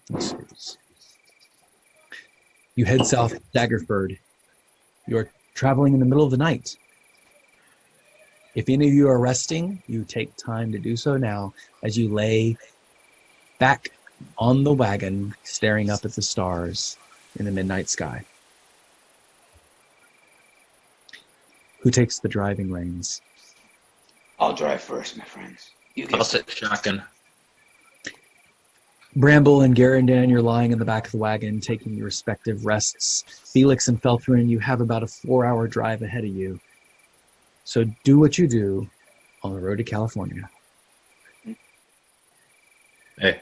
ensues. You head south to Daggerford. You're traveling in the middle of the night. If any of you are resting, you take time to do so now as you lay back on the wagon, staring up at the stars in the midnight sky. Who takes the driving reins? I'll drive first, my friends. I'll sit shotgun. Bramble and Garandan, you're lying in the back of the wagon, taking your respective rests. Felix and Felthrin, you have about a 4-hour drive ahead of you. So do what you do on the road to California. Hey,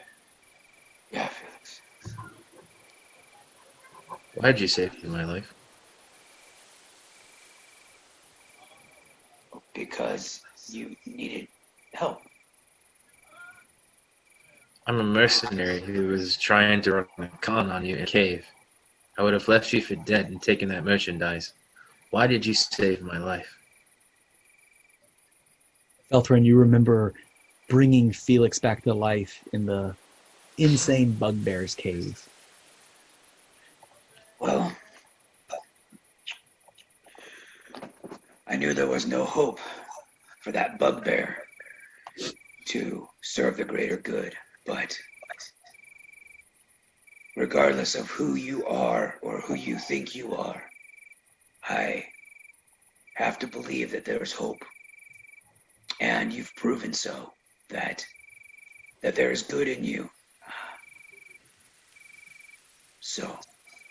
Yeah, Felix. why'd you save my life? Because you needed help. I'm a mercenary who was trying to run a con on you in a cave. I would have left you for dead and taken that merchandise. Why did you save my life? Felthrin, you remember bringing Felix back to life in the insane bugbear's cave. Well, I knew there was no hope for that bugbear to serve the greater good, but regardless of who you are or who you think you are, I have to believe that there is hope. And you've proven so, that there is good in you. So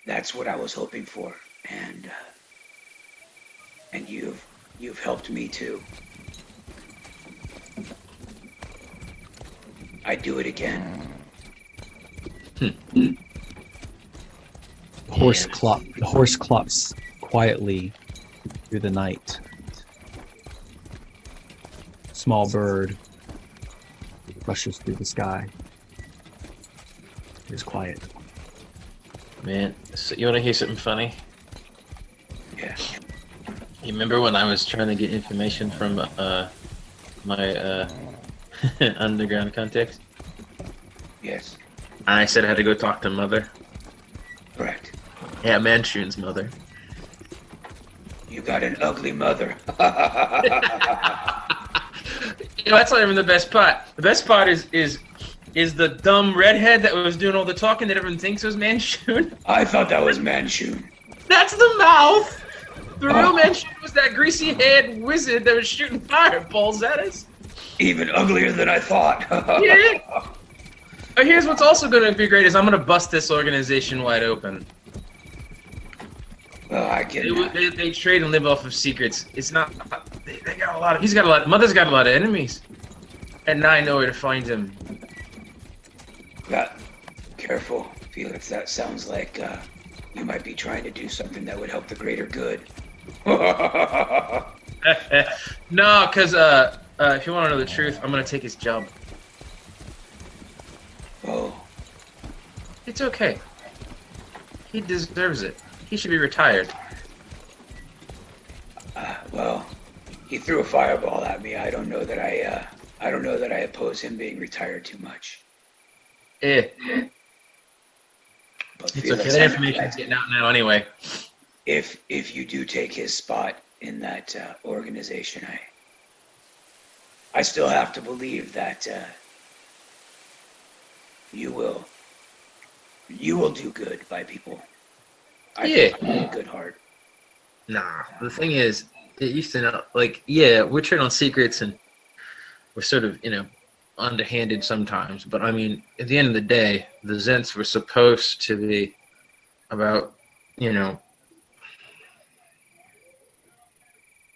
that's what I was hoping for, and you've helped me too. I'd do it again. The horse clops quietly through the night. Small bird rushes through the sky. It is quiet. Man, so you want to hear something funny? Yeah. You remember when I was trying to get information from my underground contacts? Yes. And I said I had to go talk to Mother. Correct. Yeah, Manshoon's mother. You got an ugly mother. You know, that's not even the best part. The best part is the dumb redhead that was doing all the talking that everyone thinks was Manshoon. I thought that was Manshoon. That's the mouth! The real Manshoon was that greasy-haired wizard that was shooting fireballs at us. Even uglier than I thought. Yeah. Here's what's also going to be great is I'm going to bust this organization wide open. Well, I get it. They trade and live off of secrets. It's not. They got a lot of. Mother's got a lot of enemies, and now I know where to find him. Careful, Felix. That sounds like you might be trying to do something that would help the greater good. No, because if you want to know the truth, I'm going to take his job. Oh. It's okay. He deserves it. He should be retired. Well, he threw a fireball at me. I don't know that I oppose him being retired too much. But But it's Felix, okay. That information's getting out now anyway. if you do take his spot in that organization, I still have to believe that you will do good by people. I think you have a good heart. Nah, the thing is, it used to know, like, yeah, we're trading on secrets and we're sort of, underhanded sometimes. But I mean, at the end of the day, the Zents were supposed to be about, I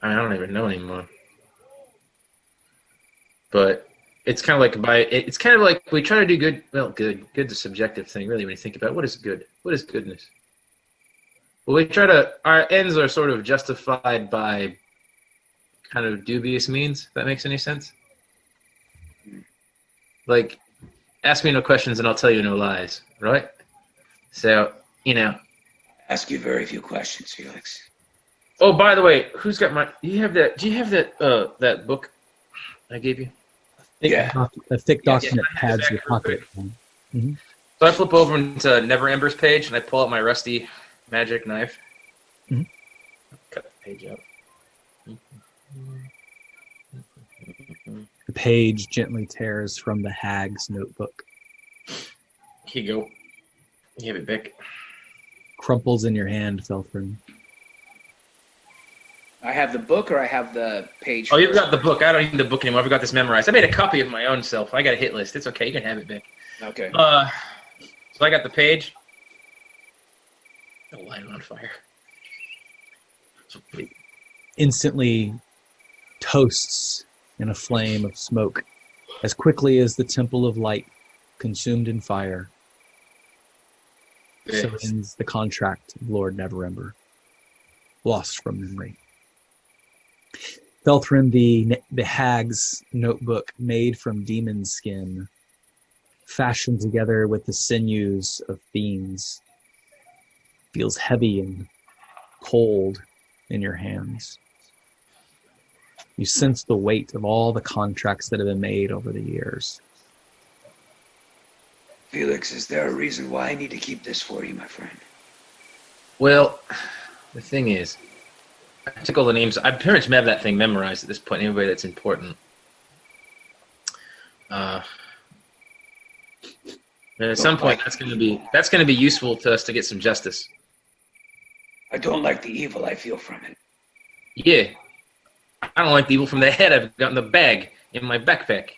don't even know anymore. But it's kind of like we try to do good. Well, good's a subjective thing, really, when you think about it. What is good? What is goodness? Well, our ends are sort of justified by kind of dubious means, if that makes any sense. Like, ask me no questions and I'll tell you no lies, right? So, Ask you very few questions, Felix. Oh, by the way, do you have that book I gave you? A thick document pads your pocket. Mm-hmm. So I flip over into Neverember's page, and I pull out my rusty magic knife. Mhm. Cut the page out. The page gently tears from the hag's notebook, Here you go. Give it back. crumples in your hand, Felthrin. I have the book, or I have the page. Oh, you've got the book. I don't need the book anymore. I've got this memorized. I made a copy of my own self. I got a hit list. It's okay. You can have it back. Okay. So I got the page. I'll light it on fire. Instantly toasts in a flame of smoke as quickly as the Temple of Light consumed in fire. So ends the contract of Lord Neverember, lost from memory. Felthrin, the hag's notebook made from demon skin, fashioned together with the sinews of fiends, feels heavy and cold in your hands. You sense the weight of all the contracts that have been made over the years. Felix, is there a reason why I need to keep this for you, my friend? Well, the thing is, I took all the names. I pretty much have that thing memorized at this point. Anybody that's important. And at some point, that's going to be useful to us to get some justice. I don't like the evil I feel from it. Yeah, I don't like the evil from the head I've got in the bag in my backpack,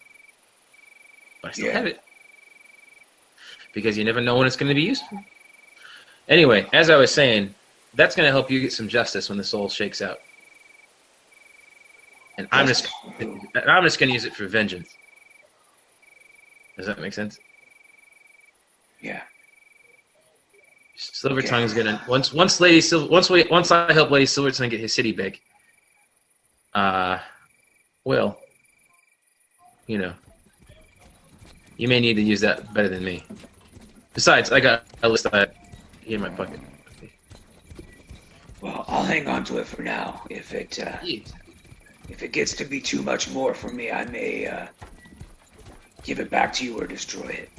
but I still have it because you never know when it's going to be useful. Anyway, as I was saying, that's going to help you get some justice when this all shakes out. And I'm just going to use it for vengeance. Does that make sense? Yeah. Silvertongue's gonna once I help Lady Silvertongue get his city back. Well, you know, you may need to use that better than me. Besides, I got a list here in my pocket. Well, I'll hang on to it for now. If it gets to be too much more for me, I may give it back to you or destroy it.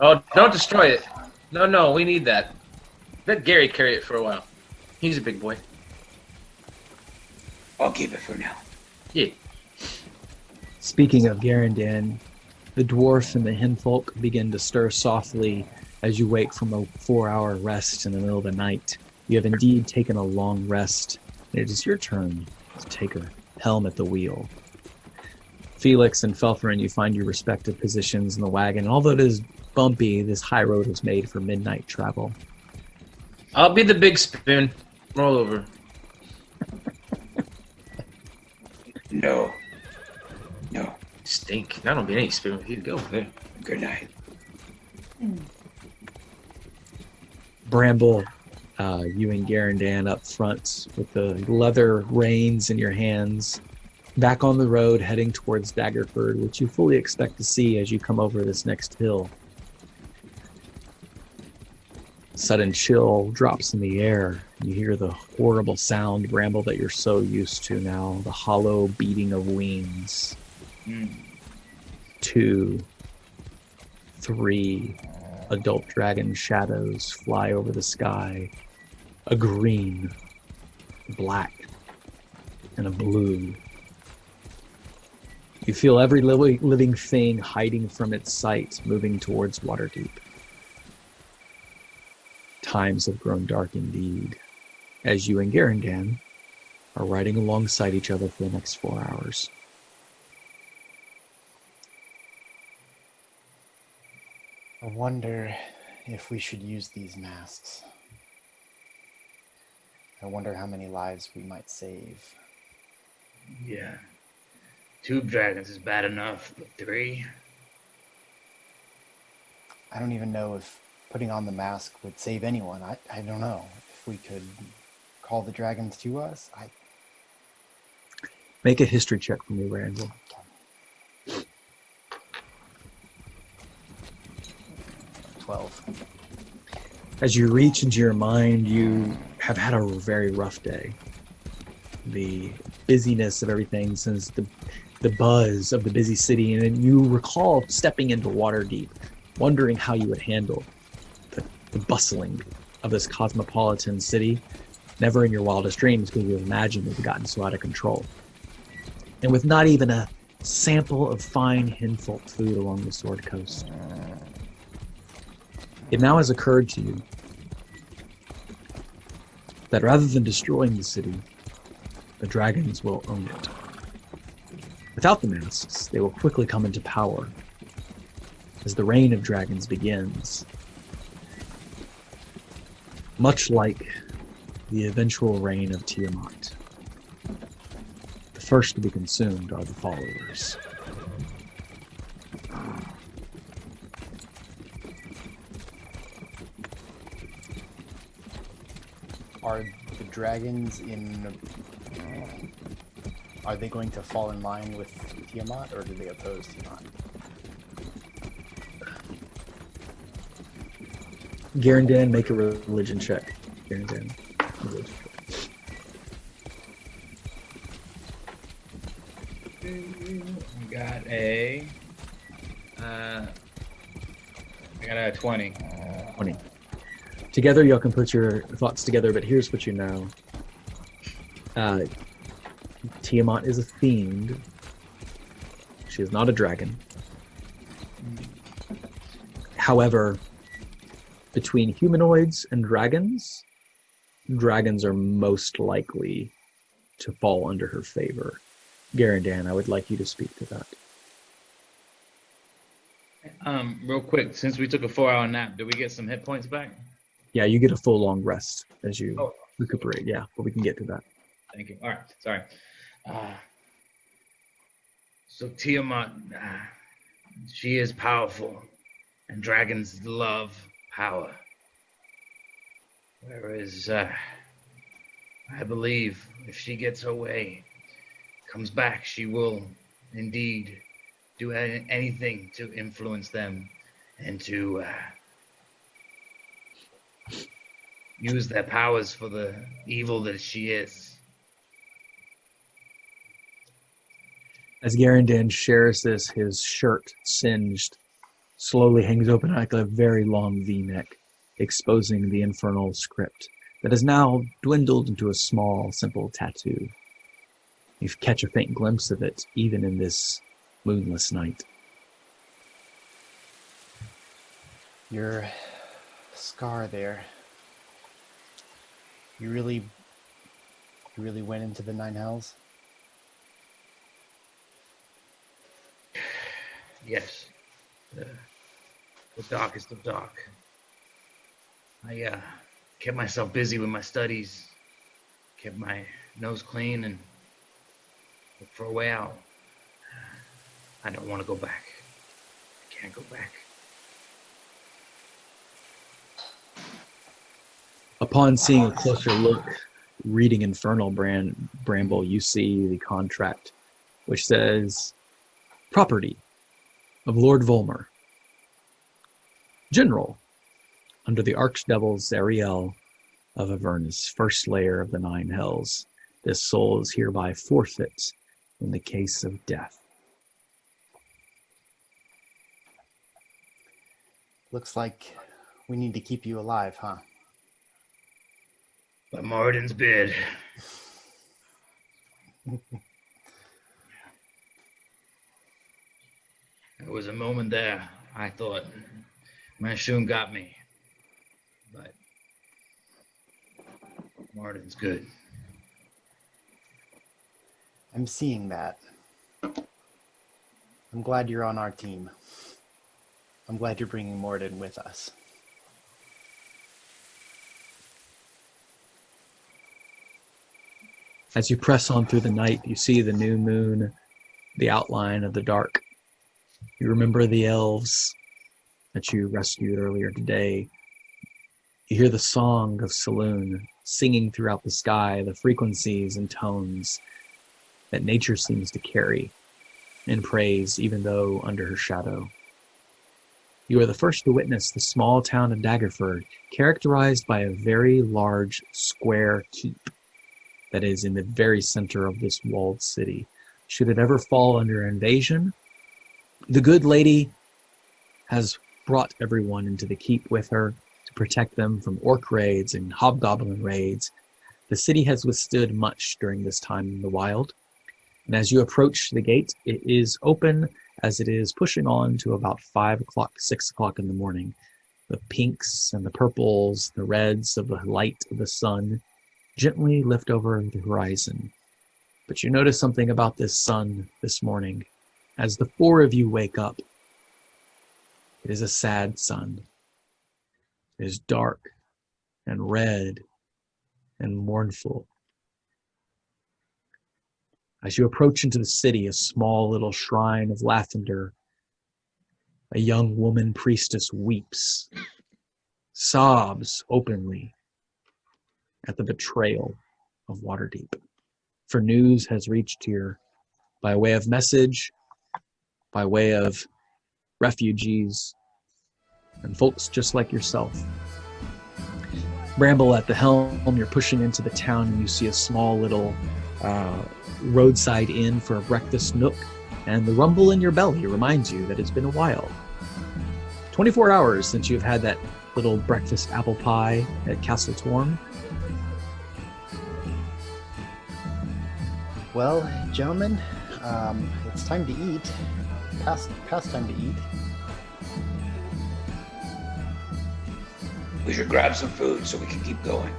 Oh, don't destroy it. No, we need that. Let Gary carry it for a while. He's a big boy. I'll keep it for now. Yeah. Speaking of Garandan, the dwarf and the henfolk begin to stir softly as you wake from a 4-hour rest in the middle of the night. You have indeed taken a long rest, and it is your turn to take a helm at the wheel. Felix and Felthrin, you find your respective positions in the wagon. Although it is bumpy, this high road was made for midnight travel. I'll be the big spoon. Roll over. No. Stink. I don't be any spoon with you. Go there. Good night. Bramble, you and Garandan up front with the leather reins in your hands, back on the road heading towards Daggerford, which you fully expect to see as you come over this next hill. Sudden chill drops in the air. You hear the horrible sound, Bramble, that you're so used to now, the hollow beating of wings. 2, 3 adult dragon shadows fly over the sky. A green, black, and a blue. You feel every living thing hiding from its sight, moving towards Waterdeep. Times have grown dark indeed, as you and Garandan are riding alongside each other for the next 4 hours. I wonder if we should use these masks. I wonder how many lives we might save. Yeah. 2 dragons is bad enough, but 3? I don't even know if putting on the mask would save anyone. I don't know. If we could call the dragons to us, Make a history check for me, Randall. Okay. 12. As you reach into your mind, you have had a very rough day. The busyness of everything since the buzz of the busy city, and you recall stepping into Waterdeep, wondering how you would handle the bustling of this cosmopolitan city. Never in your wildest dreams could you have imagined it had gotten so out of control. And with not even a sample of fine henfolk food along the Sword Coast. It now has occurred to you that rather than destroying the city, the dragons will own it. Without the masks, they will quickly come into power as the reign of dragons begins. Much like the eventual reign of Tiamat. The first to be consumed are the followers. Are the dragons are they going to fall in line with Tiamat, or do they oppose Tiamat? Garandan, make a religion check. Garandan. Religion check. I got a 20. 20. Together, y'all can put your thoughts together, but here's what you know. Tiamat is a fiend. She is not a dragon. However, between humanoids and dragons, dragons are most likely to fall under her favor. Garandan, I would like you to speak to that. Real quick, since we took a 4-hour nap, did we get some hit points back? Yeah, you get a full long rest as you recuperate. Yeah, but we can get to that. Thank you. All right, sorry. So Tiamat, she is powerful, and dragons love power. Whereas, I believe if she gets her way, comes back, she will indeed do anything to influence them and to use their powers for the evil that she is. As Garandan shares this, his shirt, singed, slowly hangs open like a very long V-neck, exposing the infernal script that has now dwindled into a small, simple tattoo. You catch a faint glimpse of it, even in this moonless night. Your scar there. You really went into the Nine Hells? Yes, the darkest of dark. I kept myself busy with my studies, kept my nose clean, and looked for a way out. I don't want to go back. I can't go back. Upon seeing a closer look, reading Infernal Bramble, you see the contract, which says, property of Lord Volmer, General, under the Archdevil Zariel of Avernus, first layer of the Nine Hells. This soul is hereby forfeit in the case of death. Looks like we need to keep you alive, huh? By Moradin's bid. There was a moment there I thought Mashun got me, but Moradin's good. I'm seeing that. I'm glad you're on our team. I'm glad you're bringing Moradin with us. As you press on through the night, you see the new moon, the outline of the dark. You remember the elves that you rescued earlier today. You hear the song of Saloon singing throughout the sky, the frequencies and tones that nature seems to carry in praise, even though under her shadow. You are the first to witness the small town of Daggerford, characterized by a very large square keep that is in the very center of this walled city. Should it ever fall under invasion, the good lady has brought everyone into the keep with her to to protect them from orc raids and hobgoblin raids. The city has withstood much during this time in the wild. And as you approach the gate, it is open as it is pushing on to about 5 o'clock, 6 o'clock in the morning. The pinks and the purples, the reds of the light of the sun gently lift over the horizon. But you notice something about this sun this morning. As the four of you wake up, it is a sad sun. It is dark and red and mournful. As you approach into the city, a small little shrine of lavender, a young woman priestess weeps, sobs openly at the betrayal of Waterdeep. For news has reached here by way of message, by way of refugees, and folks just like yourself. Bramble at the helm, you're pushing into the town and you see a small little roadside inn for a breakfast nook, and the rumble in your belly reminds you that it's been a while. 24 hours since you've had that little breakfast apple pie at Castle Torm. Well, gentlemen, it's time to eat. Past time to eat. We should grab some food so we can keep going.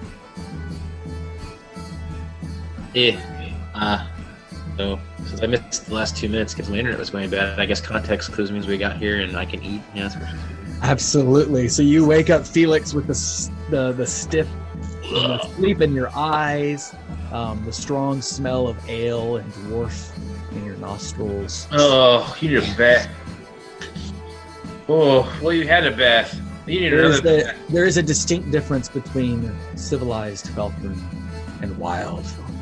So since I missed the last 2 minutes because my internet was going bad, I guess context clues means we got here and I can eat. Yeah, that's perfect. Absolutely. So you wake up, Felix, with the stiff the sleep in your eyes, the strong smell of ale and dwarf in your nostrils. Oh, you need a bath. Oh, well, you had a bath. You need another bath. There is a distinct difference between civilized Falcon and wild Falcon.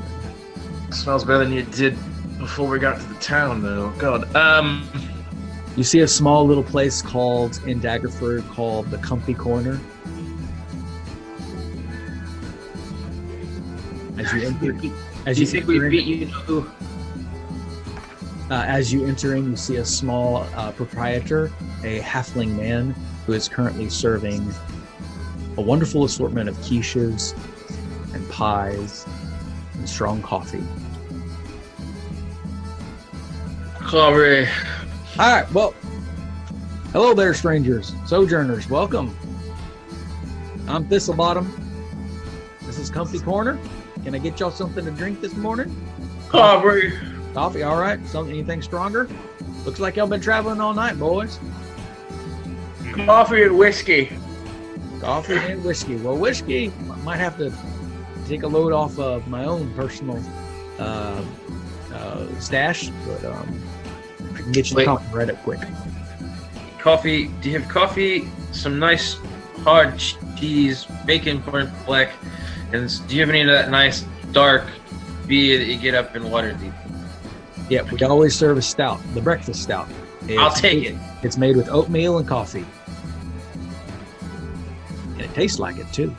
Smells better than you did before we got to the town, though. God. You see a small little place in Daggerford called the Comfy Corner. As you enter, As you enter in, you see a small proprietor, a halfling man, who is currently serving a wonderful assortment of quiches and pies and strong coffee. Coffee. All right, well, hello there, strangers, sojourners, welcome. I'm Thistlebottom. This is Comfy Corner. Can I get y'all something to drink this morning? Coffee. Coffee, all right. Anything stronger? Looks like y'all been traveling all night, boys. Coffee and whiskey. Coffee and whiskey. Well, whiskey, might have to take a load off of my own personal stash, but I can get you the coffee right up quick. Coffee. Do you have coffee? Some nice hard cheese, bacon, pork, black, and do you have any of that nice dark beer that you get up in Waterdeep? Yeah, we always serve a stout, the breakfast stout. I'll take it. It's made with oatmeal and coffee. And it tastes like it, too.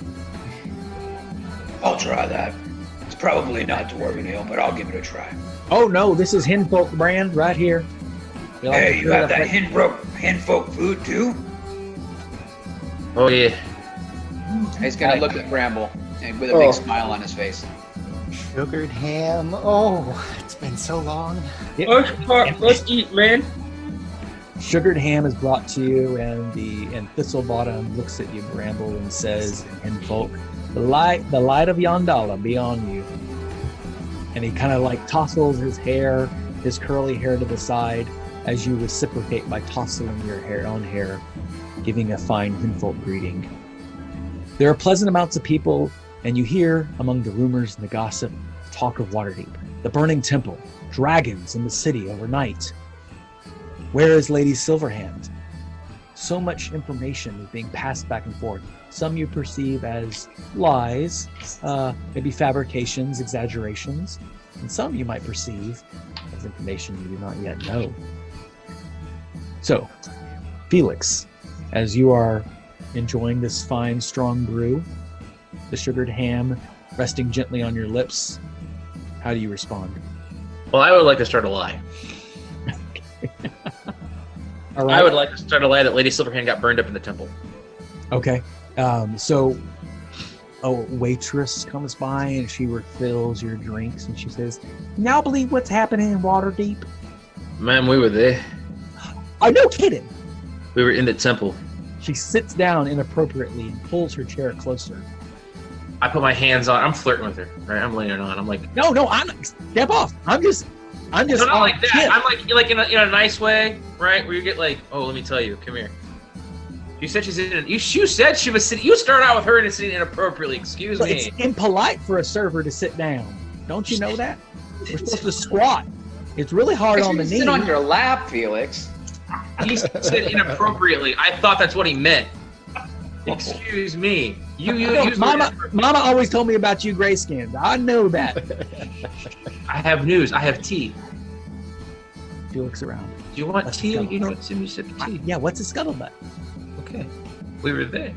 I'll try that. It's probably not dwarven ale, but I'll give it a try. Oh, no, this is Henfolk brand right here. Hey, you have that Henfolk food, too? Oh, yeah. He's gonna look at Bramble and with a big smile on his face. Sugared ham. Oh, it's been so long. Let's eat, man. Sugared ham is brought to you, and Thistlebottom looks at you, Bramble, and says, Henfolk, the light of Yondala be on you. And he kind of like tousles his curly hair to the side as you reciprocate by tousling your own hair, giving a fine Henfolk greeting. There are pleasant amounts of people, and you hear, among the rumors and the gossip, talk of Waterdeep, the burning temple, dragons in the city overnight. Where is Lady Silverhand? So much information is being passed back and forth. Some you perceive as lies, maybe fabrications, exaggerations, and some you might perceive as information you do not yet know. So, Felix, as you are enjoying this fine, strong brew, the sugared ham resting gently on your lips, how do you respond? Well, I would like to start a lie. All right. I would like to start a lie that Lady Silverhand got burned up in the temple. Okay. So a waitress comes by and she refills your drinks and she says, "Now believe what's happening in Waterdeep?" Man, we were there. Oh, no kidding. We were in the temple. She sits down inappropriately and pulls her chair closer. I put my hands on. I'm flirting with her, right? I'm laying her on. I'm like, No, I'm step off. I'm just no, not like that. tip. I'm like in a nice way, right? Where you get like, oh, let me tell you, come here. You said she's in. You said she was sitting. You started out with her and sitting inappropriately. Excuse But me. it's impolite for a server to sit down. Don't you know that? We're supposed to squat. It's really hard on the You knees. sit on your lap, Felix. He said inappropriately. I thought that's what he meant. Excuse me. You Mama always told me about you grayskins. I know that. I have news. I have tea. She looks around. Do you want Let's tea? go. You know what's in your sip of tea? Yeah, what's a scuttlebutt? Okay. We were there.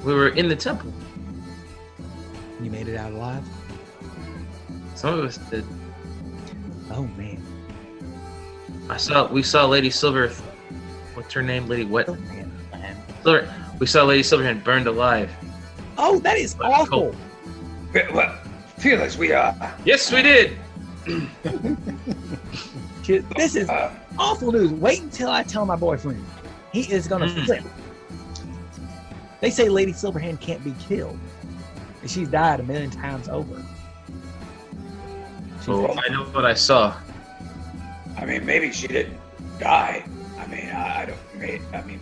We were in the temple. You made it out alive? Some of us did. Oh, man. We saw Lady Silver. What's her name? Lady what? Oh, man. Silver. We saw Lady Silverhand burned alive. Oh, that is awful. Well, Felix, we Yes, we did. This is awful news. Wait until I tell my boyfriend. He is going to flip. They say Lady Silverhand can't be killed. And she's died 1,000,000 times over. Oh, I know what I saw. I mean, maybe she didn't die. I mean, I don't. I mean,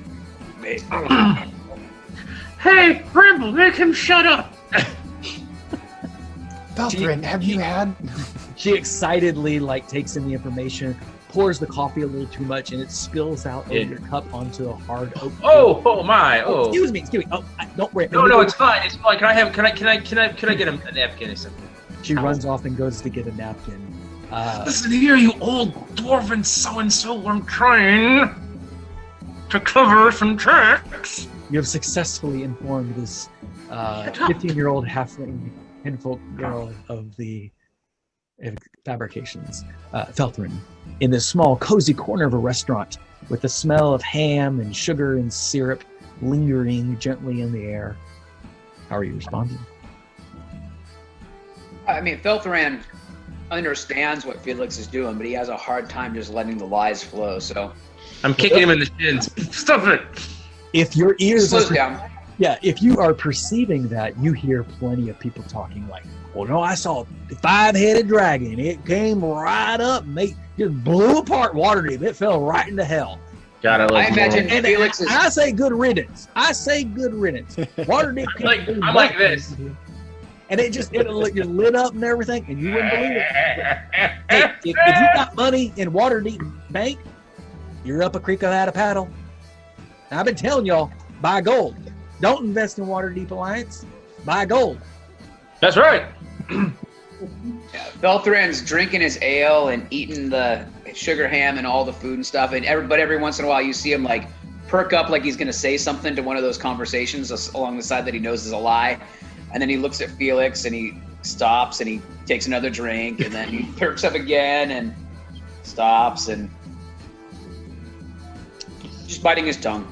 Hey, Bramble, make him shut up. Beltran, have you had? She excitedly takes in the information, pours the coffee a little too much, and it spills out over your cup onto a hard oak. Oh my! Oh, excuse me. Oh, don't worry. No, it's fine. It's fine. Can I get a napkin or something? She runs off and goes to get a napkin. Listen here, you old dwarven so-and-so. I'm trying to cover some tracks. You have successfully informed this 15-year-old halfling kinfolk girl of the fabrications, Felthrin, in this small, cozy corner of a restaurant with the smell of ham and sugar and syrup lingering gently in the air. How are you responding? I mean, Feltharan understands what Felix is doing, but he has a hard time just letting the lies flow. So I'm kicking him in the shins. Stop it! If your ears slows down. Yeah, if you are perceiving that, you hear plenty of people talking like, "Well, no, I saw a 5-headed dragon. It came right up and just blew apart Waterdeep. It fell right into hell." I imagine Felix is. I say good riddance. Waterdeep. I'm like this. And it just lit up and everything, and you wouldn't believe it. Hey, if you got money in Waterdeep Bank, you're up a creek without a paddle. And I've been telling y'all, buy gold. Don't invest in Waterdeep Alliance. Buy gold. That's right. Feltharan's drinking his ale and eating the sugar ham and all the food and stuff. But every once in a while, you see him perk up like he's going to say something to one of those conversations along the side that he knows is a lie. And then he looks at Felix and he stops and he takes another drink and then he perks up again and stops and just biting his tongue.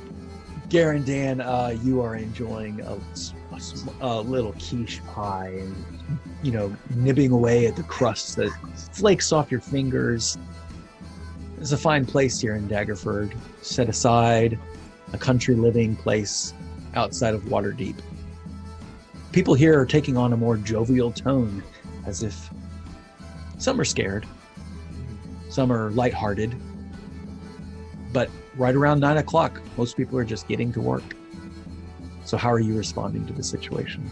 Garandan, you are enjoying a little quiche pie and, nibbing away at the crust that flakes off your fingers. It's a fine place here in Daggerford, set aside, a country living place outside of Waterdeep. People here are taking on a more jovial tone, as if some are scared, some are lighthearted, but right around 9 o'clock, most people are just getting to work. So how are you responding to the situation?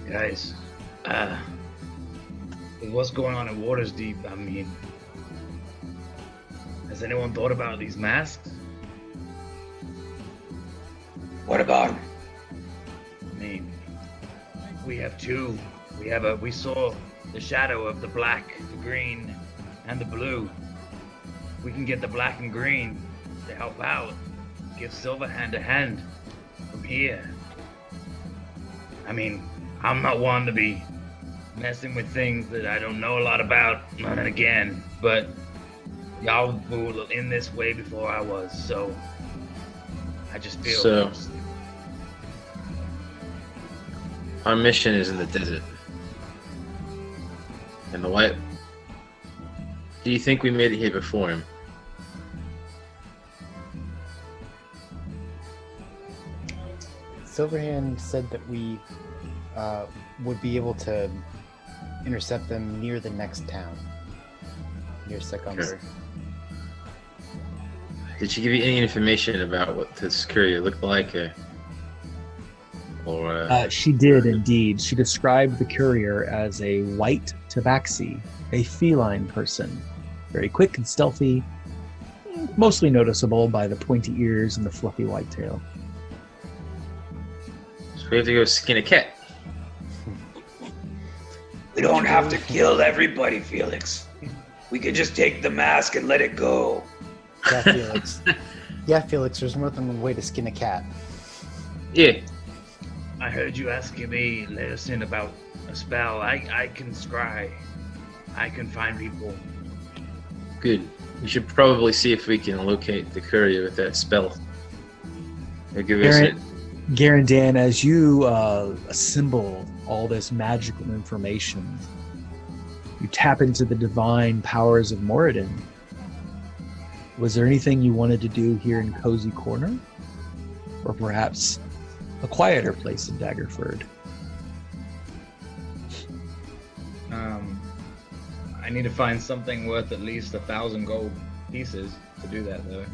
Guys, with what's going on in Waterdeep, I mean, has anyone thought about these masks? what about him? I mean, we have two. We saw the shadow of the black, the green, and the blue. We can get the black and green to help out. Give Silverhand a hand from here. I mean, I'm not one to be messing with things that I don't know a lot about, not again, but Y'all were in this way before I was, so I just feel So- Our mission is in the desert. And the white... Do you think we made it here before him? Silverhand said that we would be able to intercept them near the next town, near Secomber. Did she give you any information about what this courier looked like? She did indeed. She described the courier as a white tabaxi, a feline person. Very quick and stealthy, mostly noticeable by the pointy ears and the fluffy white tail. So we have to go skin a cat. We don't have to kill everybody, Felix. We could just take the mask and let it go. Yeah, Felix. Yeah, Felix, there's more than one way to skin a cat. Yeah. I heard you asking me, let us in about a spell. I can scry. I can find people. Good. We should probably see if we can locate the courier with that spell. It'll give us a... Garandan, as you assemble all this magical information, you tap into the divine powers of Moradin. Was there anything you wanted to do here in Cozy Corner? Or perhaps a quieter place in Daggerford? I need to find something worth at least 1,000 gold pieces to do that, though.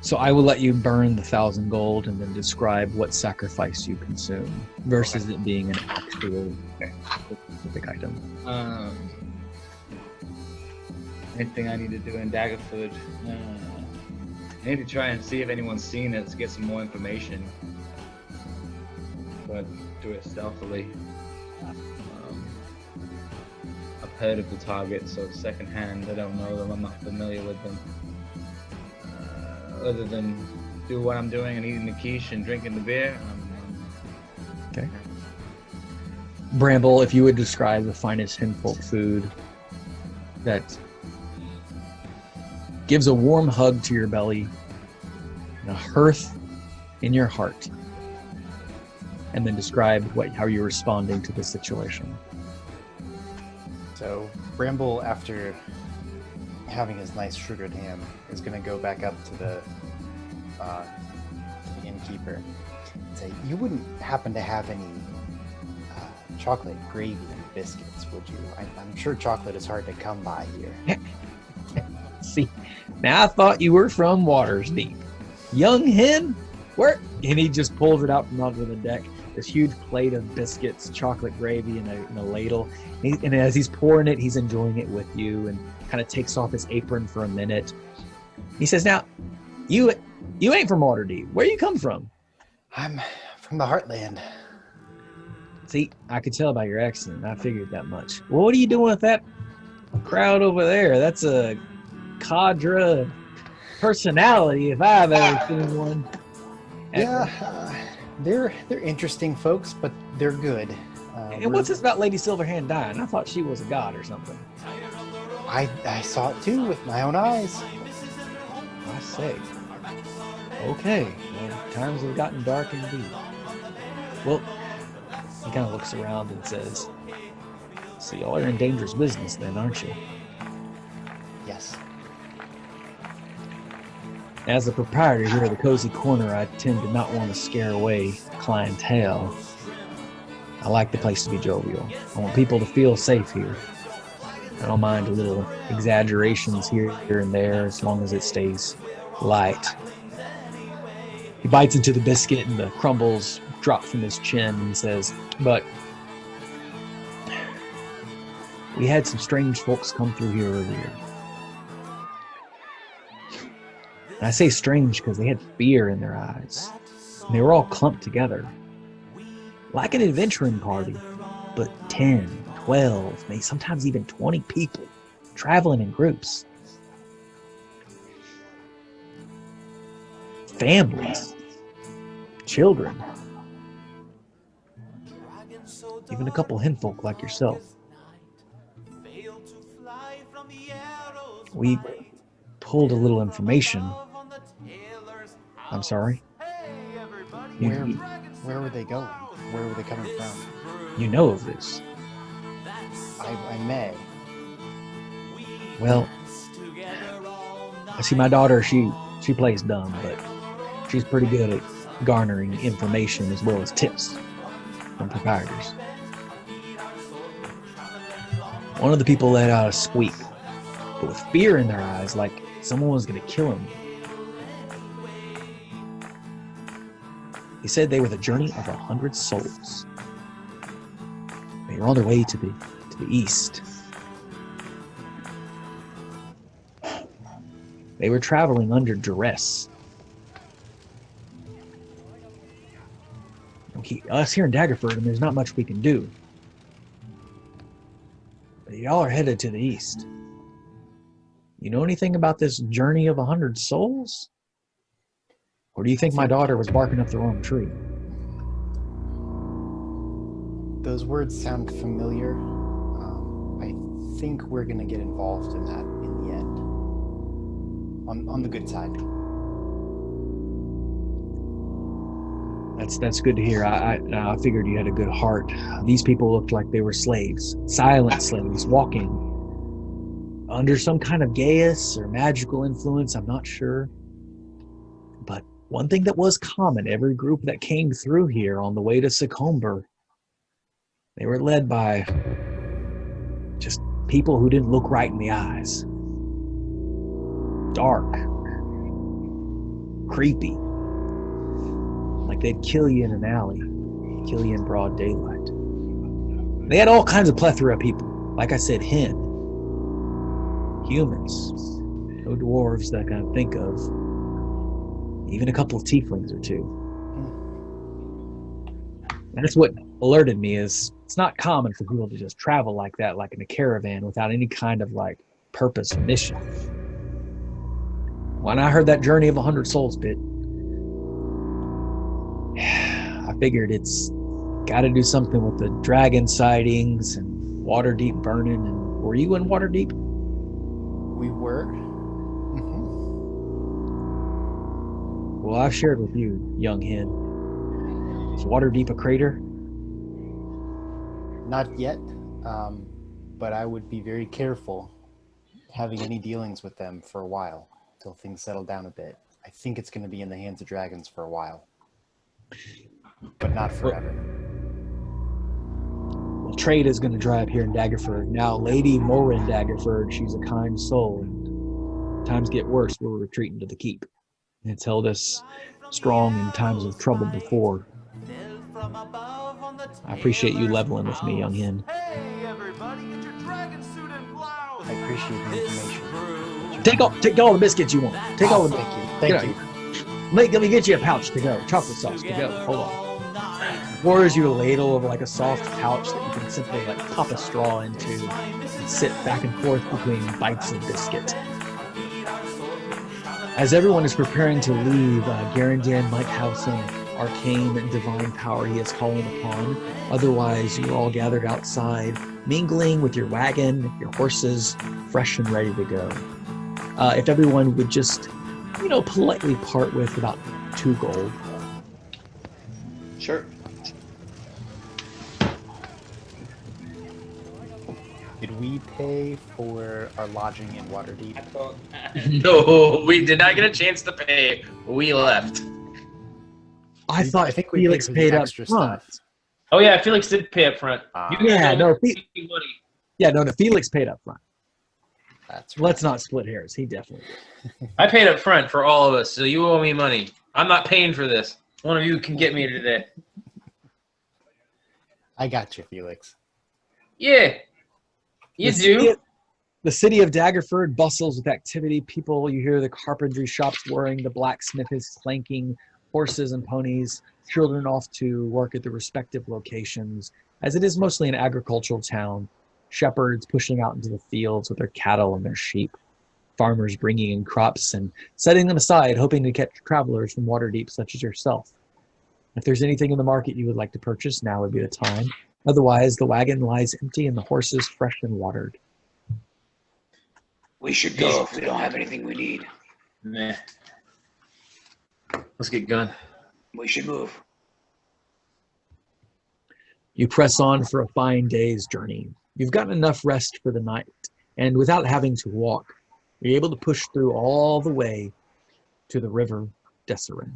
So I will let you burn the 1,000 gold and then describe what sacrifice you consume versus it being an actual specific item. Anything I need to do in Daggerford? I need to try and see if anyone's seen it to get some more information. But do it stealthily. I've heard of the target, so secondhand. I don't know them. I'm not familiar with them. Other than do what I'm doing and eating the quiche and drinking the beer. Okay. Bramble, if you would describe the finest Hinfolk food that gives a warm hug to your belly and a hearth in your heart, and then describe how you're responding to the situation. So Bramble, after having his nice sugared ham, is going to go back up to the innkeeper and say, "You wouldn't happen to have any chocolate gravy and biscuits, would you? I'm sure chocolate is hard to come by here." See, now I thought you were from Waterdeep. Young hen? Where? And he just pulls it out from under the deck. This huge plate of biscuits, chocolate gravy in a ladle. And as he's pouring it, he's enjoying it with you and kind of takes off his apron for a minute. He says, "Now, you ain't from Waterdeep. Where you come from?" "I'm from the Heartland." See, I could tell by your accent. I figured that much. Well, what are you doing with that crowd over there? That's a cadre personality if I've ever seen one. They're interesting folks, but they're good. And what's this about Lady Silverhand dying? I thought she was a god or something. I saw it too with my own eyes. I say. Okay. Well, times have gotten dark indeed. Well, he kind of looks around and says, "So y'all are in dangerous business then, aren't you?" Yes. As the proprietor here of the Cozy Corner, I tend to not want to scare away clientele. I like the place to be jovial. I want people to feel safe here. I don't mind a little exaggerations here and there as long as it stays light. He bites into the biscuit and the crumbles drop from his chin and says, "But we had some strange folks come through here earlier. And I say strange because they had fear in their eyes. And they were all clumped together. Like an adventuring party, but 10, 12, maybe sometimes even 20 people traveling in groups. Families, children, even a couple henfolk like yourself. We pulled a little information. I'm sorry. Where were they going? Where were they coming from? You know of this. I may. Well, I see my daughter, she plays dumb, but she's pretty good at garnering information as well as tips from proprietors. One of the people let out a squeak, but with fear in their eyes, like someone was going to kill him. He said they were the journey of 100 souls. They were on their way to the east. They were traveling under duress. Us here in Daggerford, and there's not much we can do. But y'all are headed to the east. You know anything about this journey of 100 souls? Or do you think my daughter was barking up the wrong tree? Those words sound familiar. I think we're going to get involved in that in the end. On the good side. That's good to hear. I figured you had a good heart. These people looked like they were slaves, silent slaves, walking under some kind of geas or magical influence. I'm not sure. But one thing that was common, every group that came through here on the way to Secomber, they were led by just people who didn't look right in the eyes. Dark. Creepy. Like they'd kill you in an alley, kill you in broad daylight. They had all kinds of plethora of people. Like I said, humans. No dwarves that I can think of. Even a couple of tieflings or two. And that's what alerted me is it's not common for people to just travel like that, like in a caravan without any kind of like purpose or mission. When I heard that journey of 100 souls bit, I figured it's got to do something with the dragon sightings and Waterdeep burning. And were you in Waterdeep? We were. Well, I've shared with you, young hen. Is Waterdeep a crater? Not yet, but I would be very careful having any dealings with them for a while until things settle down a bit. I think it's going to be in the hands of dragons for a while, but not forever. Well, trade is going to dry up here in Daggerford. Now, Lady Morin Daggerford, she's a kind soul, and times get worse, we're retreating to the keep. It's held us strong in times of trouble before. I appreciate you leveling with me, young hen. I appreciate the information. Take all the biscuits you want. Take all the. Thank you. Let me get you a pouch to go. Chocolate sauce to go. Hold on. Pours you a ladle of like a soft pouch that you can simply like pop a straw into and sit back and forth between bites of biscuit. As everyone is preparing to leave, Garandan might have some arcane and divine power he is calling upon. Otherwise, you're all gathered outside, mingling with your wagon, your horses, fresh and ready to go. If everyone would just, politely part with about 2 gold. Sure. Did we pay for our lodging in Waterdeep? No, we did not get a chance to pay. We left. I thought think we Felix paid for the paid up extra front. stuff. Oh yeah, Felix did pay up front. Felix paid up front. That's right. Let's not split hairs. He definitely did. I paid up front for all of us, so you owe me money. I'm not paying for this. One of you can get me today. I got you, Felix. Yeah, you do. The city of Daggerford bustles with activity. People, you hear the carpentry shops whirring, the blacksmith is clanking, horses and ponies, children off to work at the respective locations, as it is mostly an agricultural town. Shepherds pushing out into the fields with their cattle and their sheep. Farmers bringing in crops and setting them aside, hoping to catch travelers from Waterdeep such as yourself. If there's anything in the market you would like to purchase, now would be the time. Otherwise, the wagon lies empty and the horses fresh and watered. We should go if we don't have anything we need. Nah. Let's get going. We should move. You press on for a fine day's journey. You've gotten enough rest for the night, and without having to walk, you're able to push through all the way to the river Desserin.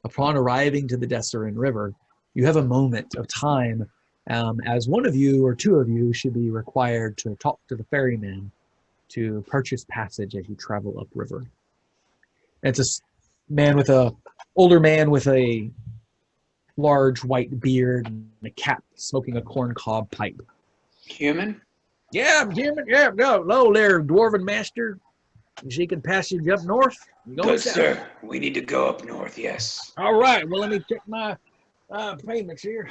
Upon arriving to the Desserin River, you have a moment of time as one of you or two of you should be required to talk to the ferryman to purchase passage as you travel upriver. It's older man with a large white beard and a cap smoking a corncob pipe. Human? Yeah, I'm Jim. Yeah, no, hello there, dwarven master. You seeking passage up north? You going Good, south? sir. We need to go up north, yes. All right, well, let me check my payments here.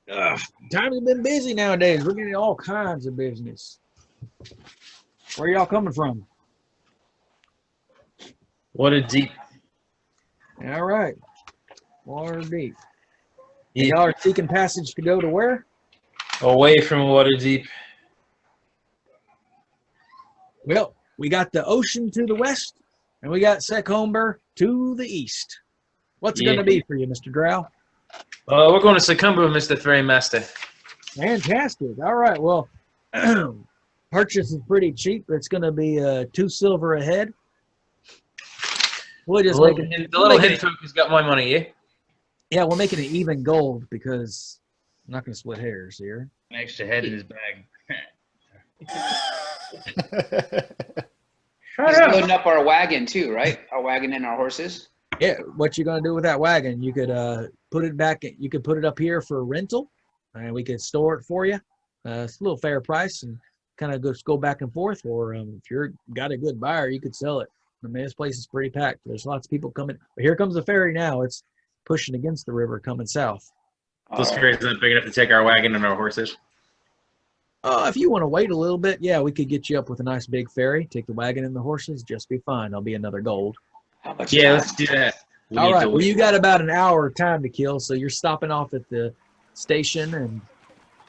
Times have been busy nowadays. We're getting all kinds of business. Where y'all coming from? Waterdeep. All right. Waterdeep. Yeah. Y'all are seeking passage to go to where? Away from Waterdeep. Well, we got the ocean to the west, and we got Secomber to the east. What's it going to be for you, Mr. Drow? We're going to Secomber, Mr. Ferrymaster. Fantastic. All right. Well, purchase is pretty cheap. It's going to be 2 silver a head. We'll just The little head folk has got my money, yeah? Yeah, we'll make it an even gold because I'm not going to split hairs here. An extra head in his bag. He's loading up our wagon too, right? Our wagon and our horses. Yeah, what you going to do with that wagon? You could put it back. You could put it up here for rental, and we could store it for you. It's a little fair price, and kind of go back and forth. Or if you're got a good buyer, you could sell it. I mean, this place is pretty packed. There's lots of people coming. But here comes the ferry now. It's pushing against the river coming south. Those ferries aren't big enough to take our wagon and our horses. If you want to wait a little bit, yeah, we could get you up with a nice big ferry. Take the wagon and the horses. Just be fine. There'll be another gold. How much Yeah, time? let's do that. All right. Well, you got about an hour of time to kill, so you're stopping off at the station, and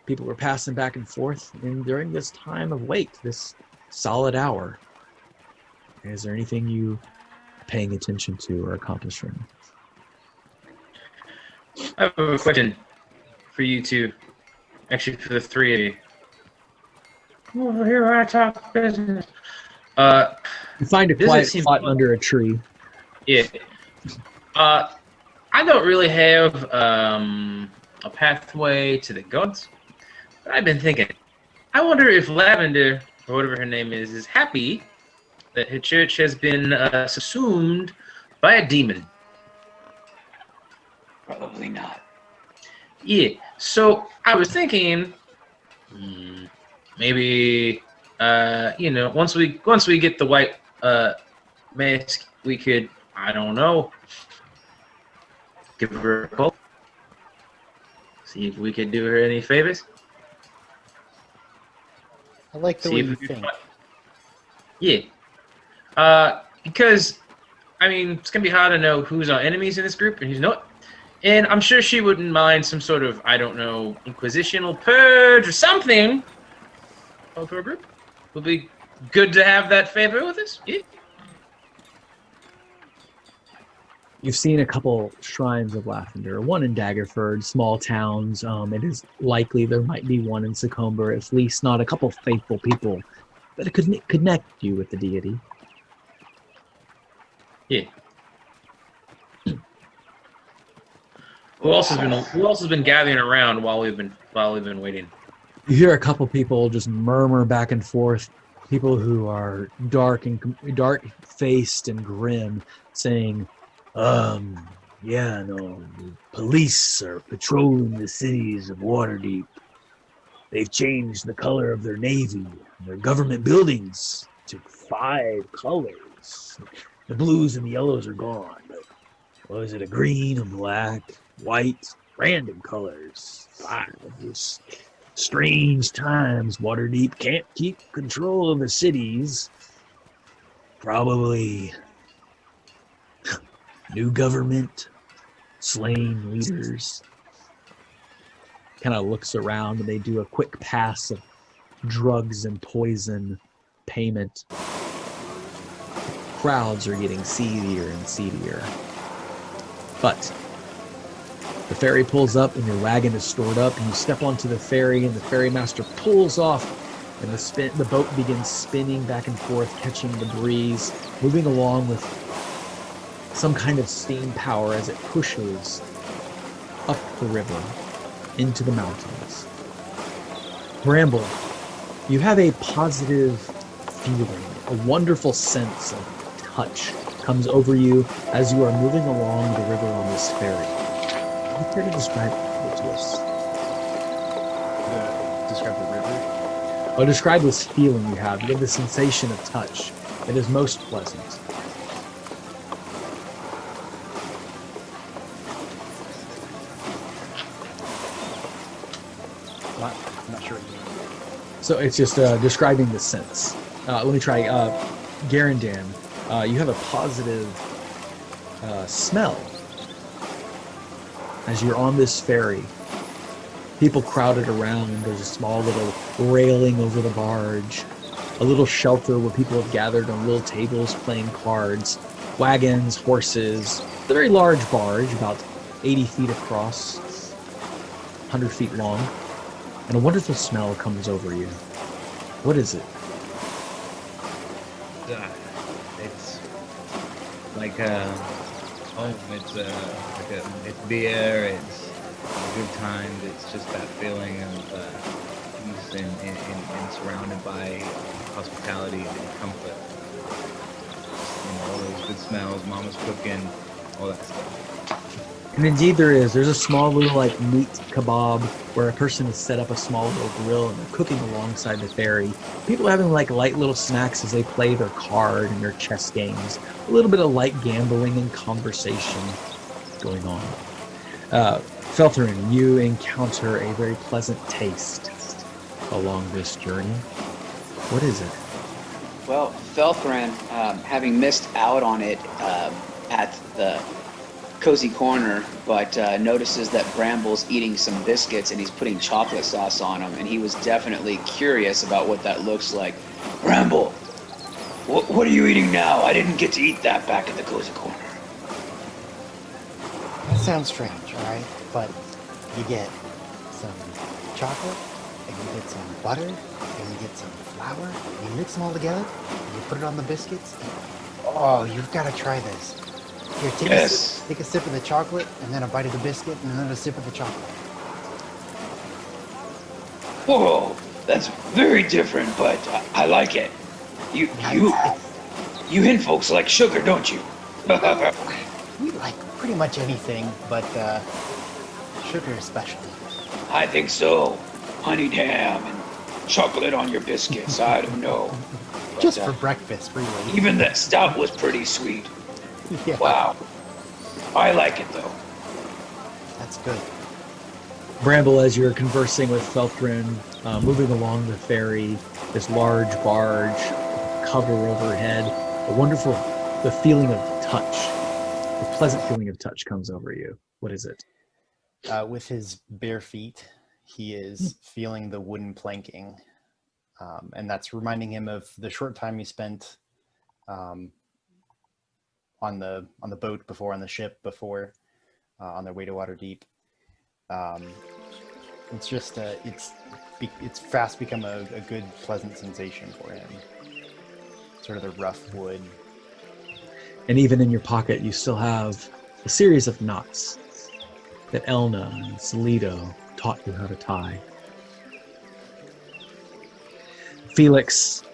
people are passing back and forth. And during this time of wait, this solid hour, is there anything you are paying attention to or accomplishing? I have a question for you two. Actually, for the three of you. Over here, I talk business. You find a quiet spot under a tree. Yeah. I don't really have a pathway to the gods, but I've been thinking. I wonder if Lavender, or whatever her name is happy that her church has been subsumed by a demon. Probably not. Yeah. So I was thinking, maybe once we get the white mask, we could, I don't know, give her a call, see if we could do her any favors. I like the way you think. Yeah. Because, I mean, it's going to be hard to know who's our enemies in this group and who's not. And I'm sure she wouldn't mind some sort of, I don't know, inquisitional purge or something of her group. Would be good to have that favor with us. Yeah. You've seen a couple shrines of Lavender, one in Daggerford, small towns. It is likely there might be one in Secomber, at least not a couple faithful people that could connect you with the deity. Yeah. Who else has been gathering around while we've been waiting? You hear a couple people just murmur back and forth. People who are dark-faced and grim, saying, the police are patrolling the cities of Waterdeep. They've changed the color of their navy, their government buildings to 5 colors. The blues and the yellows are gone, but what is it, a green, a black, white, random colors. 5. Just strange times. Waterdeep can't keep control of the cities. Probably new government, slain leaders. Kind of looks around and they do a quick pass of drugs and poison payment. Crowds are getting seedier and seedier. But the ferry pulls up and your wagon is stored up, and you step onto the ferry, and the ferrymaster pulls off, and the boat begins spinning back and forth, catching the breeze, moving along with some kind of steam power as it pushes up the river into the mountains. Bramble, you have a positive feeling, a wonderful sense of touch comes over you as you are moving along the river on this ferry. Can you care to describe it to us? Describe the river? Oh, describe this feeling you have. You have the sensation of touch. It is most pleasant. I'm not sure what you mean. So it's just describing the sense. Let me try. Garandan, you have a positive smell. As you're on this ferry, people crowded around. There's a small little railing over the barge, a little shelter where people have gathered on little tables playing cards, wagons, horses, a very large barge, about 80 feet across, 100 feet long, and a wonderful smell comes over you. What is it? It's like it's beer. It's a good time. It's just that feeling of peace and surrounded by hospitality and comfort. All those good smells. Mama's cooking, all that stuff. And indeed there is. There's a small little meat kebab where a person has set up a small little grill and they're cooking alongside the ferry. People are having light little snacks as they play their card and their chess games. A little bit of light gambling and conversation going on. Feltherin, you encounter a very pleasant taste along this journey. What is it? Well, Felthran, having missed out on it at the Cozy Corner, but notices that Bramble's eating some biscuits and he's putting chocolate sauce on them, and he was definitely curious about what that looks like. Bramble, what are you eating now? I didn't get to eat that back at the Cozy Corner. That sounds strange, alright? But you get some chocolate, and you get some butter, and you get some flour, and you mix them all together, and you put it on the biscuits. Oh, you've got to try this. Here, take a sip of the chocolate, and then a bite of the biscuit, and then a sip of the chocolate. Whoa, that's very different, but I like it. You hen folks like sugar, don't you? We like pretty much anything, but sugar especially. I think so. Honeyed ham and chocolate on your biscuits. I don't know. Just for breakfast, really. Even that stout was pretty sweet. Yeah. Wow. I like it though. That's good. Bramble, as you're conversing with Felthrin, moving along the ferry, this large barge, cover overhead, the feeling of touch, the pleasant feeling of touch comes over you. What is it? With his bare feet, he is feeling the wooden planking, and that's reminding him of the short time he spent on the boat before, on the ship before, on their way to Waterdeep. It's just it's fast become a good, pleasant sensation for him. Sort of the rough wood. And even in your pocket, you still have a series of knots that Elna and Salido taught you how to tie. Felix,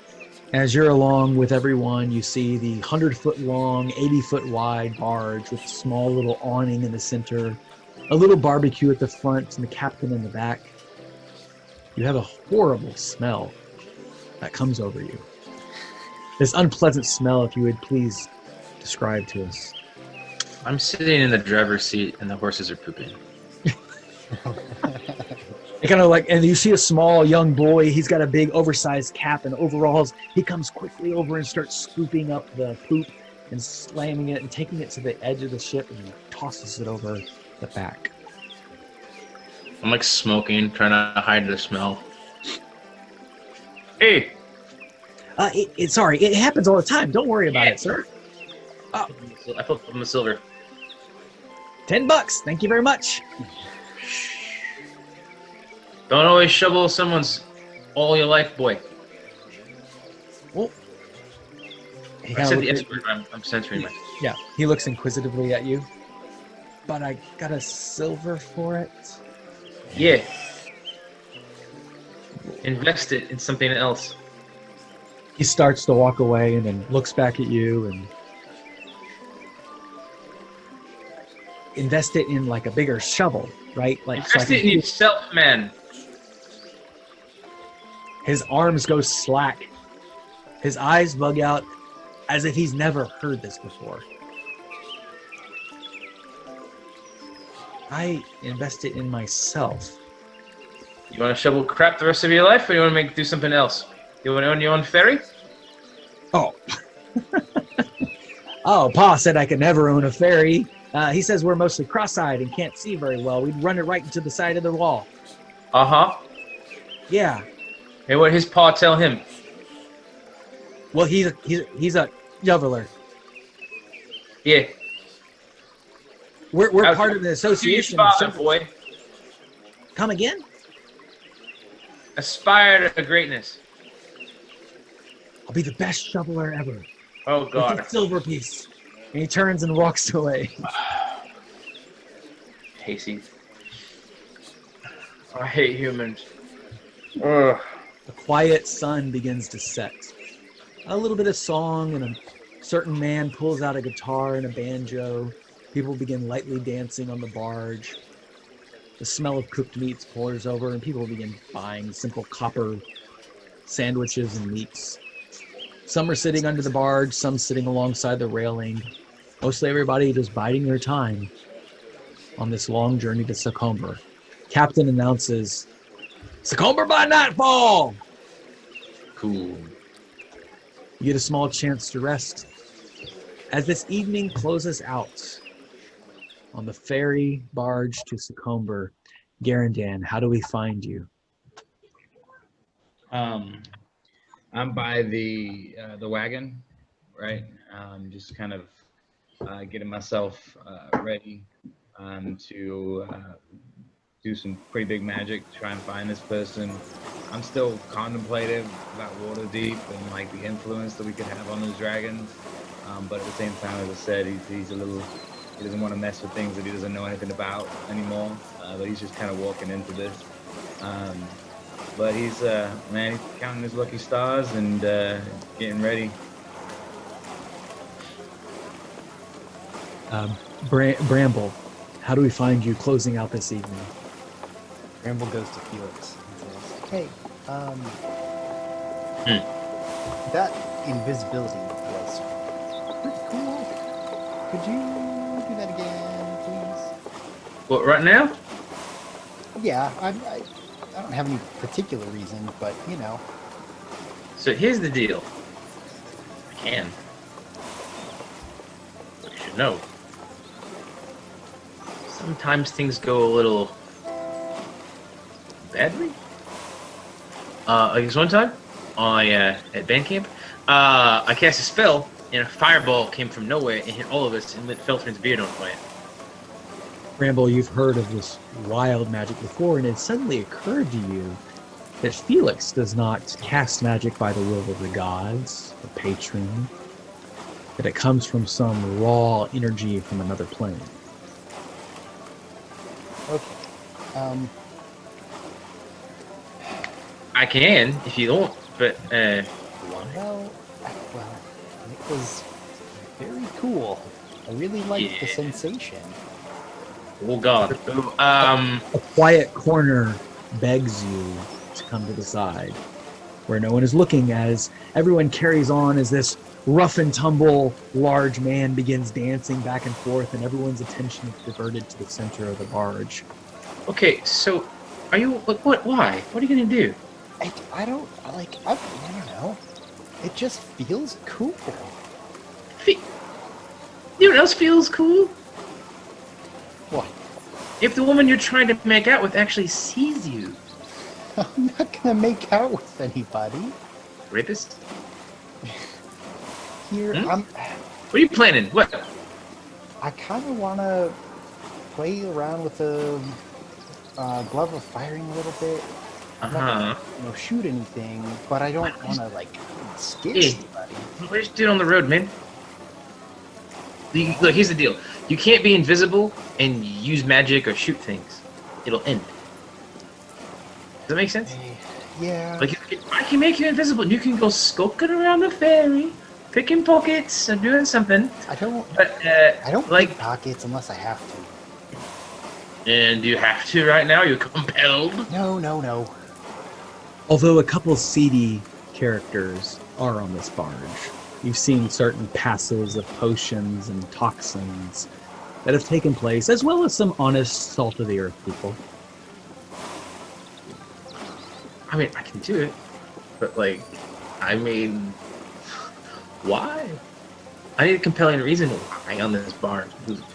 as you're along with everyone, you see the 100-foot long, 80-foot wide barge with a small little awning in the center, a little barbecue at the front, and the captain in the back. You have a horrible smell that comes over you. This unpleasant smell, if you would please describe to us. I'm sitting in the driver's seat and the horses are pooping. And you see a small young boy. He's got a big oversized cap and overalls. He comes quickly over and starts scooping up the poop and slamming it and taking it to the edge of the ship, and he tosses it over the back. I'm smoking, trying to hide the smell. Hey. Sorry, it happens all the time. Don't worry about it, sir. I put him a silver. $10. Thank you very much. Don't always shovel someone's all your life, boy. Well, he I kinda said the looks S word. I'm censoring myself. yeah, he looks inquisitively at you. But I got a silver for it. Yeah. Invest it in something else. He starts to walk away and then looks back at you and invest it in like a bigger shovel, right? Like so I Invest it in yourself, man. his arms go slack. His eyes bug out as if he's never heard this before. I invest it in myself. You want to shovel crap the rest of your life, or you want to do something else? You want to own your own ferry? Oh. Oh, Pa said I could never own a ferry. He says we're mostly cross-eyed and can't see very well. We'd run it right into the side of the wall. Uh-huh. Yeah. Hey, what his pa tell him? Well, he's a juggler. Yeah. We're How's- part of the Do your association. father, boy. Come again? Aspire to greatness. I'll be the best shoveler ever. Oh, With God. the silver piece. And he turns and walks away. Casey. I hate humans. Ugh. A quiet sun begins to set. A little bit of song, and a certain man pulls out a guitar and a banjo. People begin lightly dancing on the barge. The smell of cooked meats pours over, and people begin buying simple copper sandwiches and meats. Some are sitting under the barge, some sitting alongside the railing. Mostly everybody just biding their time on this long journey to Secomber. Captain announces, "Secomber by nightfall!" Cool. You get a small chance to rest. As this evening closes out on the ferry barge to Secomber, Garandan, how do we find you? I'm by the wagon, right? Just kind of getting myself ready to do some pretty big magic to try and find this person. I'm still contemplative about Waterdeep and like the influence that we could have on those dragons. But at the same time, as I said, he's a little, he doesn't want to mess with things that he doesn't know anything about anymore. But he's just kind of walking into this. But he's, man, he's counting his lucky stars and getting ready. Bramble, how do we find you closing out this evening? Bramble goes to Felix and says, "Hey, that invisibility was pretty cool. Could you do that again, please?" What, right now? Yeah, I don't have any particular reason, but you know. So here's the deal. I can. But you should know. Sometimes things go a little badly. Like this one time, at band camp, I cast a spell and a fireball came from nowhere and hit all of us and lit Feltrin's beard on fire. Bramble, you've heard of this wild magic before, and it suddenly occurred to you that Felix does not cast magic by the will of the gods, the patron, that it comes from some raw energy from another plane. Okay. I can, if you don't, but, Well, it was very cool. I really liked the Yeah. sensation. oh god. A quiet corner begs you to come to the side, where no one is looking, as everyone carries on as this rough and tumble large man begins dancing back and forth, and everyone's attention is diverted to the center of the barge. Okay, so, are you, like, what, why? What are you gonna do? I don't know. It just feels cool. You know what else feels cool? What? If the woman you're trying to make out with actually sees you. I'm not gonna make out with anybody. rapist? Here, What are you planning? What? I kind of want to play around with the glove of firing a little bit. I'm not gonna, shoot anything, but I don't want to like scare anybody. What are you doing on the road, man? Look, here's the deal. You can't be invisible and use magic or shoot things. It'll end. Does that make sense? Yeah. Like, I can make you invisible and you can go skulking around the ferry, picking pockets or doing something. I don't like pick pockets unless I have to. And do you have to right now? You're compelled? No. Although a couple seedy characters are on this barge. You've seen certain passes of potions and toxins that have taken place, as well as some honest salt-of-the-earth people. I mean, I can do it, but why? I need a compelling reason why on this barge.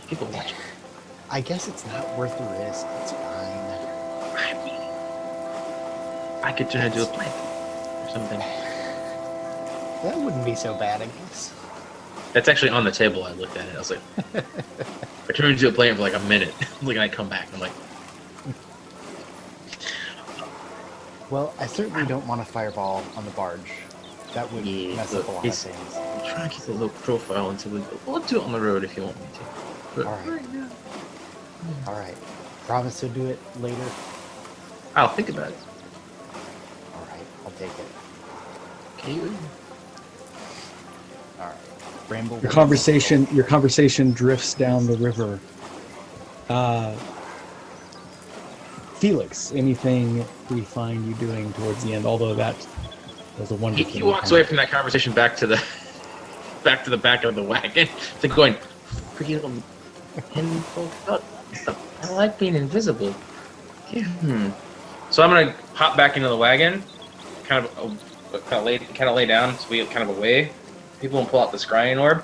People watching. I guess it's not worth the risk. It's fine. I mean, I could turn into a plant or something. That wouldn't be so bad, I guess. That's actually on the table. I looked at it. I was like, I turned into a plant for like a minute. Like, and I come back. I'm like, well, I certainly don't want a fireball on the barge. That would mess up a lot of things. I'm trying to keep a low profile until we'll do it on the road if you want me to. But All right. Promise to do it later. I'll think about it. All right. I'll take it. Okay. All right. Bramble. Your conversation drifts down the river. Felix, anything we find you doing towards the end? Although that was a wonderful. He walks away from that conversation back to the back of the wagon, to going, freaking I like being invisible. So I'm gonna hop back into the wagon, kind of lay down, so we get kind of away. People will pull out the scrying orb.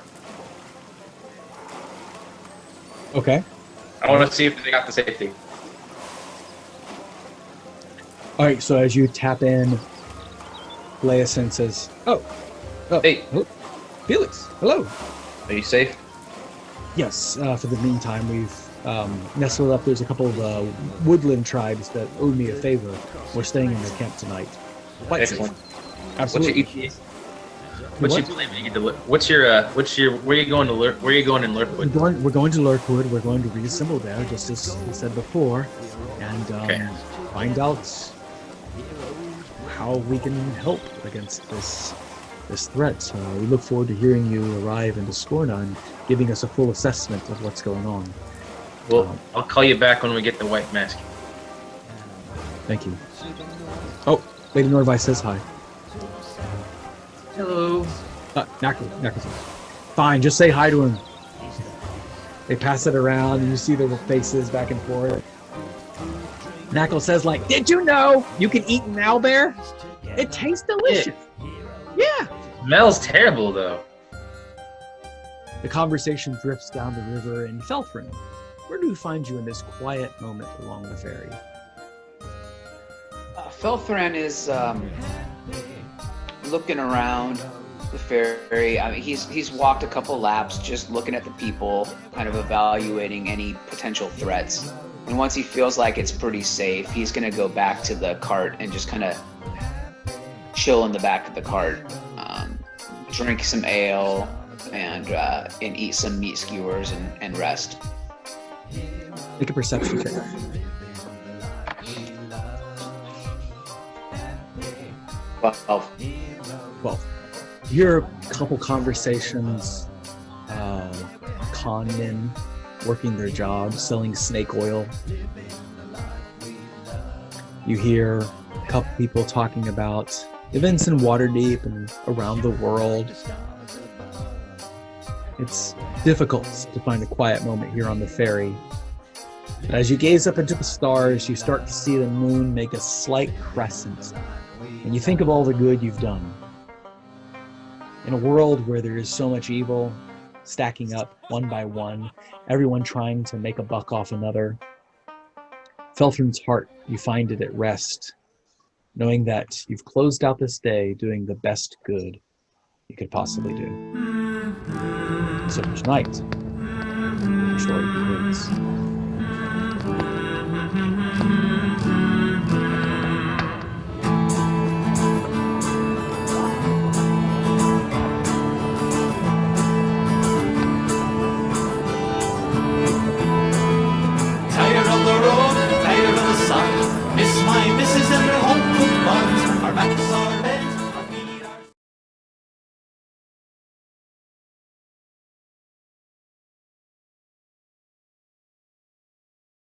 Okay. I want to see if they got the safety. All right. So as you tap in, Leosin says, "Oh, Hey, oh, Felix, hello." are you safe? Yes. For the meantime, we've nestled up. There's a couple of woodland tribes that owe me a favor. We're staying in their camp tonight. Quite Excellent. safe. Absolutely. What's your plan when you get to? Where are you going to where are you going in Lurkwood? We're going to Lurkwood. We're going to reassemble there, just as we said before, and find out how we can help against this threat. We look forward to hearing you arrive into Skorna and giving us a full assessment of what's going on. Well, I'll call you back when we get the white mask. Thank you. Oh, Lady Norvi says hi. Hello. Knackle. Fine, just say hi to him. They pass it around, and you see their faces back and forth. Knackle says, like, "Did you know you can eat an owlbear? It tastes delicious." Yeah. Smells terrible though. The conversation drifts down the river, and Felthrin, where do we find you in this quiet moment along the ferry? Felthran is looking around the ferry. I mean, he's walked a couple laps, just looking at the people, kind of evaluating any potential threats. And once he feels like it's pretty safe, he's gonna go back to the cart and just kind of chill in the back of the cart, drink some ale, and eat some meat skewers and rest. Make a perception check. 12. You hear a couple conversations, con men working their jobs, selling snake oil. You hear a couple people talking about events in Waterdeep and around the world. It's difficult to find a quiet moment here on the ferry. As you gaze up into the stars, you start to see the moon make a slight crescent, and you think of all the good you've done. In a world where there is so much evil, stacking up one by one, everyone trying to make a buck off another, Felthrin's heart, you find it at rest. knowing that you've closed out this day doing the best good you could possibly do. So tonight, your story begins.